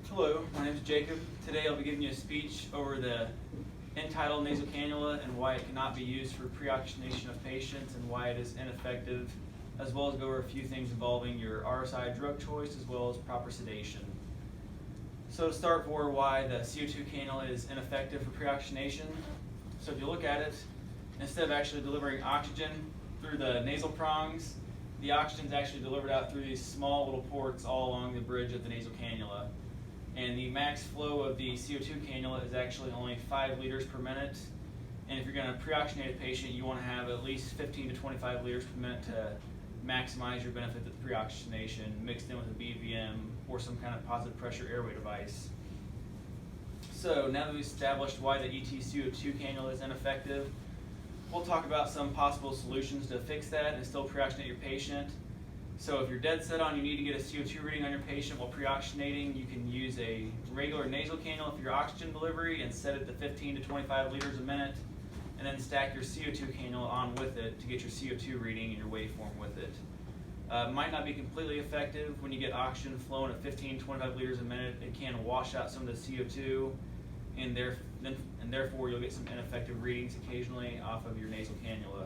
Hello, my name is Jacob. Today I'll be giving you a speech over the entitled nasal cannula and why it cannot be used for pre-oxygenation of patients and why it is ineffective, as well as go over a few things involving your RSI drug choice as well as proper sedation. So to start for why the CO2 cannula is ineffective for pre-oxygenation. So if you look at it, instead of actually delivering oxygen through the nasal prongs, the oxygen is actually delivered out through these small little ports all along the bridge of the nasal cannula. And the max flow of the CO2 cannula is actually only 5 liters per minute. And if you're going to pre-oxygenate a patient, you want to have at least 15 to 25 liters per minute to maximize your benefit of pre-oxygenation mixed in with a BVM or some kind of positive pressure airway device. So now that we've established why the ET-CO2 cannula is ineffective, we'll talk about some possible solutions to fix that and still pre-oxygenate your patient. So if you're dead set on you need to get a CO2 reading on your patient while pre-oxygenating, you can use a regular nasal cannula for your oxygen delivery and set it to 15 to 25 liters a minute, and then stack your CO2 cannula on with it to get your CO2 reading and your waveform with it. Might not be completely effective when you get oxygen flowing at 15 to 25 liters a minute. It can wash out some of the CO2, and therefore you'll get some ineffective readings occasionally off of your nasal cannula.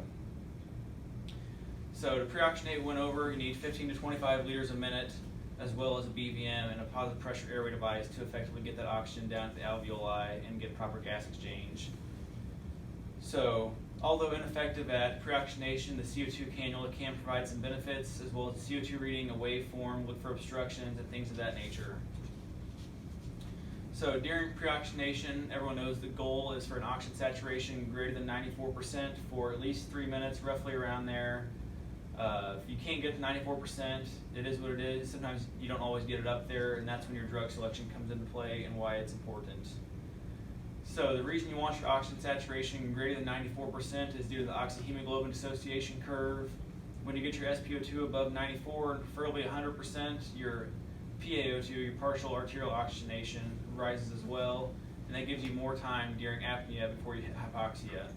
So to pre-oxygenate went over, you need 15 to 25 liters a minute, as well as a BVM and a positive pressure airway device to effectively get that oxygen down to the alveoli and get proper gas exchange. So, although ineffective at pre-oxygenation, the CO2 cannula can provide some benefits, as well as CO2 reading, a waveform, look for obstructions, and things of that nature. So during pre-oxygenation, everyone knows the goal is for an oxygen saturation greater than 94% for at least 3 minutes, roughly around there. If you can't get to 94%, it is what it is. Sometimes you don't always get it up there, and that's when your drug selection comes into play and why it's important. So the reason you want your oxygen saturation greater than 94% is due to the oxyhemoglobin dissociation curve. When you get your SpO2 above 94, and preferably 100%, your PaO2, your partial arterial oxygenation, rises as well, and that gives you more time during apnea before you hit hypoxia.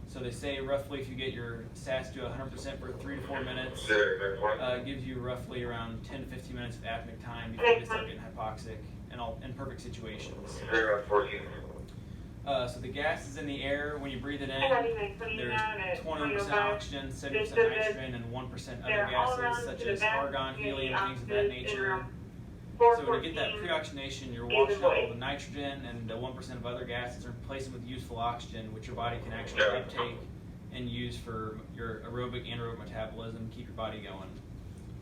So they say roughly if you get your sats to 100% for 3 to 4 minutes, it gives you roughly around 10 to 15 minutes of apneic time before you start getting hypoxic in perfect situations. So the gas is in the air. When you breathe it in, there's 20% oxygen, 70% nitrogen, and 1% other gases such as argon, helium, things of that nature. So to get that pre-oxygenation, you're washing out all the nitrogen and the 1% of other gases and replacing with useful oxygen, which your body can actually uptake and use for your aerobic and anaerobic metabolism, keep your body going.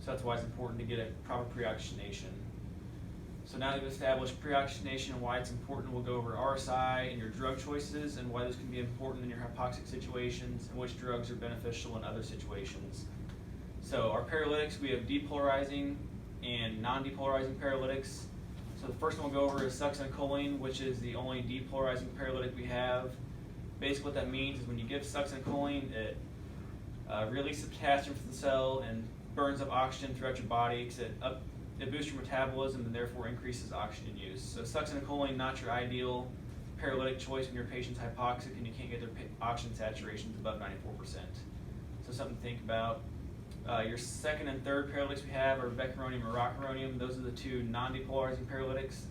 So that's why it's important to get a proper pre-oxygenation. So now that we've established pre-oxygenation and why it's important, we'll go over RSI and your drug choices and why those can be important in your hypoxic situations and which drugs are beneficial in other situations. So our paralytics, we have depolarizing and non-depolarizing paralytics. So the first one we'll go over is succinylcholine, which is the only depolarizing paralytic we have. Basically what that means is when you give succinylcholine, it releases potassium from the cell and burns up oxygen throughout your body because it boosts your metabolism and therefore increases oxygen use. So succinylcholine, not your ideal paralytic choice when your patient's hypoxic and you can't get their oxygen saturations above 94%. So something to think about. Your second and third paralytics we have are becuronium and rocuronium. Those are the two non-depolarizing paralytics.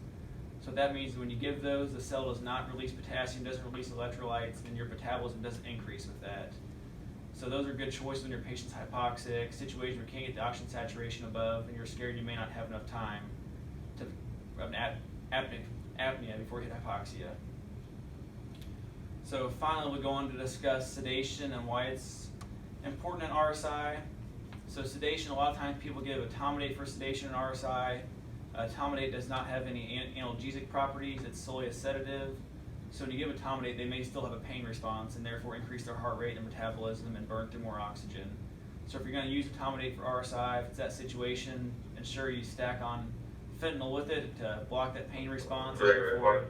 So that means when you give those, the cell does not release potassium, doesn't release electrolytes, and your metabolism doesn't increase with that. So those are good choices when your patient's hypoxic, situations where you can't get the oxygen saturation above, and you're scared you may not have enough time to have an apnea before you hit hypoxia. So finally, we'll go on to discuss sedation and why it's important in RSI. So sedation, a lot of times people give etomidate for sedation in RSI. Etomidate does not have any analgesic properties, it's solely a sedative. So when you give etomidate, they may still have a pain response and therefore increase their heart rate and metabolism and burn through more oxygen. So if you're going to use etomidate for RSI, if it's that situation, ensure you stack on fentanyl with it to block that pain response and therefore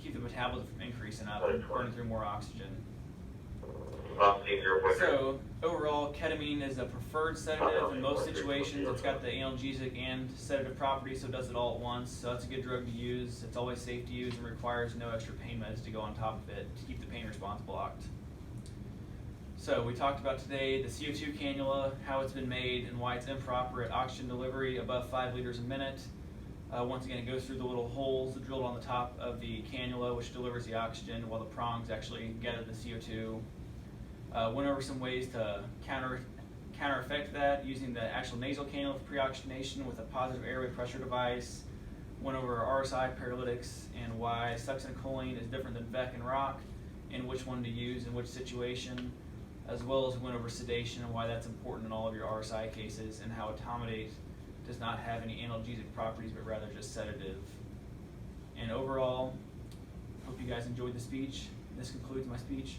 keep the metabolism from increasing up and burning through more oxygen. So overall, ketamine is a preferred sedative in most situations. It's got the analgesic and sedative properties, so it does it all at once. So that's a good drug to use. It's always safe to use and requires no extra pain meds to go on top of it to keep the pain response blocked. So we talked about today the CO2 cannula, how it's been made, and why it's improper at oxygen delivery above 5 liters a minute. Once again, it goes through the little holes drilled on the top of the cannula, which delivers the oxygen, while the prongs actually gather the CO2. Went over some ways to counter effect that using the actual nasal cannula for pre-oxygenation with a positive airway pressure device. Went over RSI paralytics and why succinylcholine is different than VEC and ROC, and which one to use in which situation, as well as went over sedation and why that's important in all of your RSI cases, and how etomidate does not have any analgesic properties but rather just sedative. And overall, hope you guys enjoyed the speech. This concludes my speech.